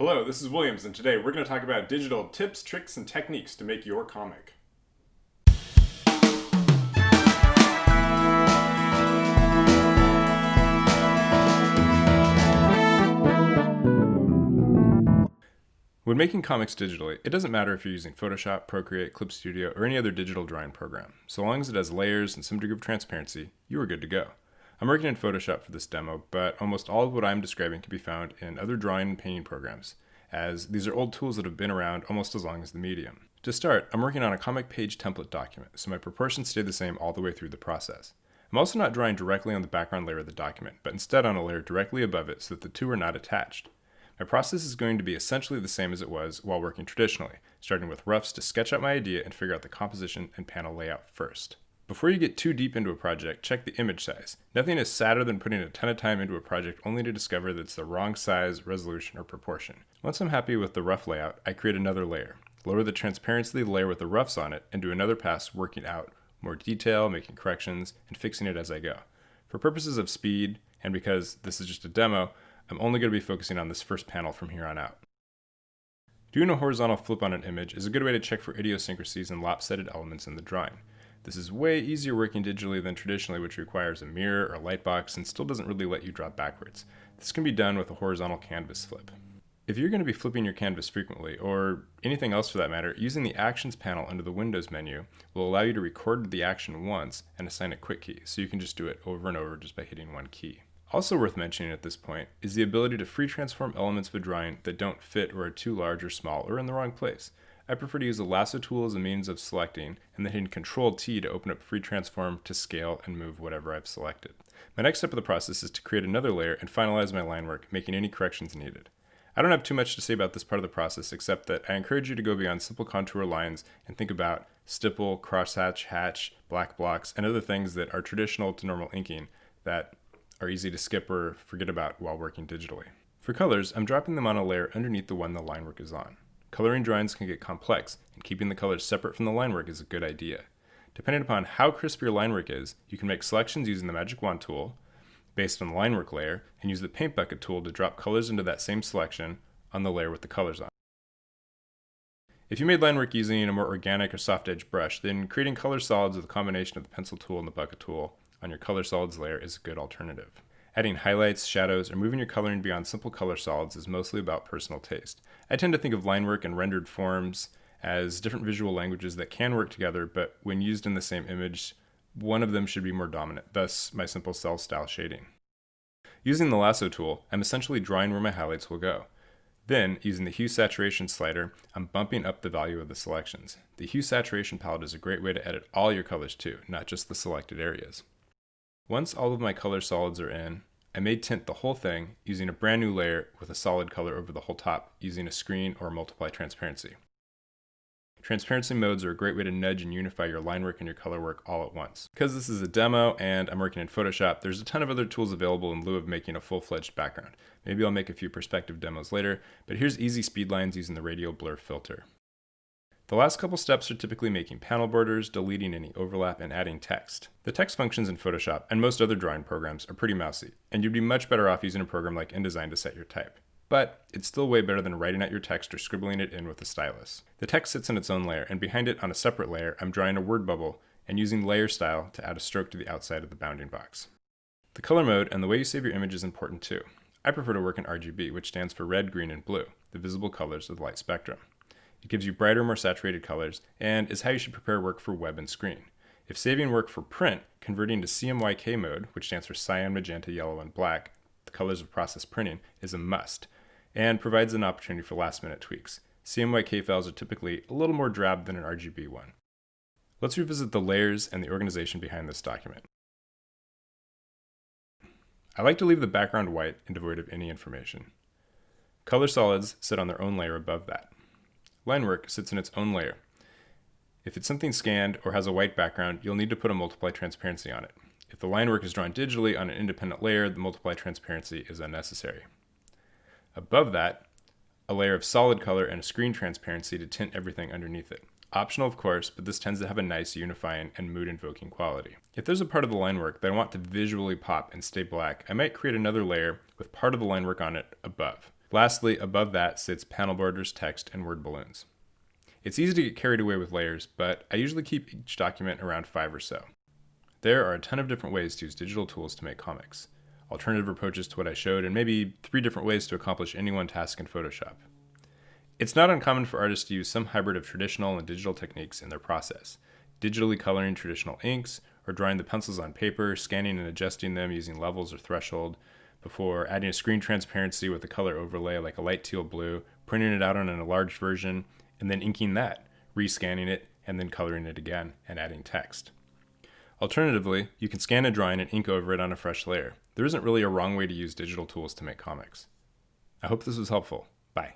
Hello, this is Williams, and today we're going to talk about digital tips, tricks, and techniques to make your comic. When making comics digitally, it doesn't matter if you're using Photoshop, Procreate, Clip Studio, or any other digital drawing program. So long as it has layers and some degree of transparency, you are good to go. I'm working in Photoshop for this demo, but almost all of what I'm describing can be found in other drawing and painting programs, as these are old tools that have been around almost as long as the medium. To start, I'm working on a comic page template document, so my proportions stay the same all the way through the process. I'm also not drawing directly on the background layer of the document, but instead on a layer directly above it so that the two are not attached. My process is going to be essentially the same as it was while working traditionally, starting with roughs to sketch out my idea and figure out the composition and panel layout first. Before you get too deep into a project, check the image size. Nothing is sadder than putting a ton of time into a project only to discover that it's the wrong size, resolution, or proportion. Once I'm happy with the rough layout, I create another layer, lower the transparency of the layer with the roughs on it, and do another pass working out more detail, making corrections, and fixing it as I go. For purposes of speed, and because this is just a demo, I'm only going to be focusing on this first panel from here on out. Doing a horizontal flip on an image is a good way to check for idiosyncrasies and lopsided elements in the drawing. This is way easier working digitally than traditionally, which requires a mirror or light box and still doesn't really let you draw backwards. This can be done with a horizontal canvas flip. If you're going to be flipping your canvas frequently, or anything else for that matter, using the Actions panel under the Windows menu will allow you to record the action once and assign a quick key, so you can just do it over and over just by hitting one key. Also worth mentioning at this point is the ability to free transform elements of a drawing that don't fit or are too large or small or in the wrong place. I prefer to use the lasso tool as a means of selecting and then hitting Ctrl-T to open up free transform to scale and move whatever I've selected. My next step of the process is to create another layer and finalize my line work, making any corrections needed. I don't have too much to say about this part of the process except that I encourage you to go beyond simple contour lines and think about stipple, crosshatch, hatch, black blocks, and other things that are traditional to normal inking that are easy to skip or forget about while working digitally. For colors, I'm dropping them on a layer underneath the one the line work is on. Coloring drawings can get complex, and keeping the colors separate from the line work is a good idea. Depending upon how crisp your line work is, you can make selections using the Magic Wand tool based on the line work layer, and use the Paint Bucket tool to drop colors into that same selection on the layer with the colors on. If you made line work using a more organic or soft edge brush, then creating color solids with a combination of the pencil tool and the bucket tool on your color solids layer is a good alternative. Adding highlights, shadows, or moving your coloring beyond simple color solids is mostly about personal taste. I tend to think of line work and rendered forms as different visual languages that can work together, but when used in the same image, one of them should be more dominant, thus my simple cell style shading. Using the lasso tool, I'm essentially drawing where my highlights will go. Then, using the hue saturation slider, I'm bumping up the value of the selections. The hue saturation palette is a great way to edit all your colors too, not just the selected areas. Once all of my color solids are in, I may tint the whole thing using a brand new layer with a solid color over the whole top using a screen or multiply transparency. Transparency modes are a great way to nudge and unify your line work and your color work all at once. Because this is a demo and I'm working in Photoshop, there's a ton of other tools available in lieu of making a full-fledged background. Maybe I'll make a few perspective demos later, but here's easy speed lines using the radial blur filter. The last couple steps are typically making panel borders, deleting any overlap, and adding text. The text functions in Photoshop and most other drawing programs are pretty mousy, and you'd be much better off using a program like InDesign to set your type. But it's still way better than writing out your text or scribbling it in with a stylus. The text sits in its own layer, and behind it on a separate layer, I'm drawing a word bubble and using layer style to add a stroke to the outside of the bounding box. The color mode and the way you save your image is important too. I prefer to work in RGB, which stands for red, green, and blue, the visible colors of the light spectrum. It gives you brighter, more saturated colors, and is how you should prepare work for web and screen. If saving work for print, converting to CMYK mode, which stands for cyan, magenta, yellow, and black, the colors of process printing, is a must, and provides an opportunity for last-minute tweaks. CMYK files are typically a little more drab than an RGB one. Let's revisit the layers and the organization behind this document. I like to leave the background white and devoid of any information. Color solids sit on their own layer above that. Line work sits in its own layer. If it's something scanned or has a white background, you'll need to put a multiply transparency on it. If the line work is drawn digitally on an independent layer, the multiply transparency is unnecessary. Above that, a layer of solid color and a screen transparency to tint everything underneath it. Optional, of course, but this tends to have a nice unifying and mood-invoking quality. If there's a part of the line work that I want to visually pop and stay black, I might create another layer with part of the line work on it above. Lastly, above that sits panel borders, text, and word balloons. It's easy to get carried away with layers, but I usually keep each document around 5 or so. There are a ton of different ways to use digital tools to make comics, alternative approaches to what I showed, and maybe 3 different ways to accomplish any one task in Photoshop. It's not uncommon for artists to use some hybrid of traditional and digital techniques in their process, digitally coloring traditional inks, or drawing the pencils on paper, scanning and adjusting them using levels or threshold, before adding a screen transparency with a color overlay like a light teal blue, printing it out on an enlarged version, and then inking that, rescanning it, and then coloring it again, and adding text. Alternatively, you can scan a drawing and ink over it on a fresh layer. There isn't really a wrong way to use digital tools to make comics. I hope this was helpful. Bye.